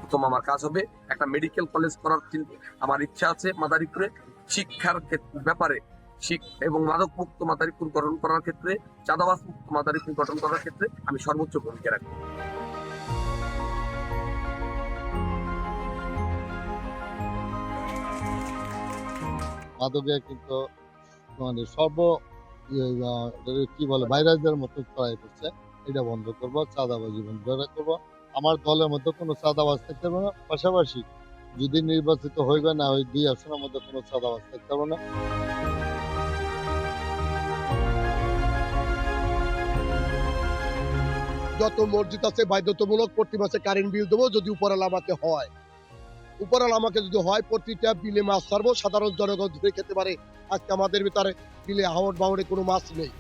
প্রথম আমার কাজ হবে একটা মেডিকেল কলেজ করার আমার ইচ্ছা আছে মাদারীপুরে। শিক্ষার ব্যাপারে এবং মাদক মুক্ত মাদারীপুর গঠন করার ক্ষেত্রে, চাঁদাবাজ মুক্ত মাদারীপুর গঠন করার ক্ষেত্রে আমি সর্বোচ্চ ভূমিকা রাখবো। মাদকে কিন্তু মানে কি বলে ভাইরাসের মতো ছড়াই পড়ছে। এটা বন্ধ করব, চাঁদাবাজি বন্ধ করব। আমার দলের মধ্যে কোনো চাঁদাবাজ থাকতে পারবে না। পাশাপাশি যদি নির্বাচিত হইবে না, ওই 2 আসনের মধ্যে কোনো চাঁদাবাজ থাকতে পারবে না। যত মসজিদ আছে বাধ্যতামূলক প্রতি মাসে কারেন্ট বিল দেবো, যদি উপরালা আমাকে হয়। উপরালা আমাকে যদি হয়, প্রতিটা বিলে মাছ ছাড়বো, সাধারণ জনগণ ধরে খেতে পারে। আজকে আমাদের ভিতরে বিলে হাওড় বাউড়ে কোনো মাছ নেই।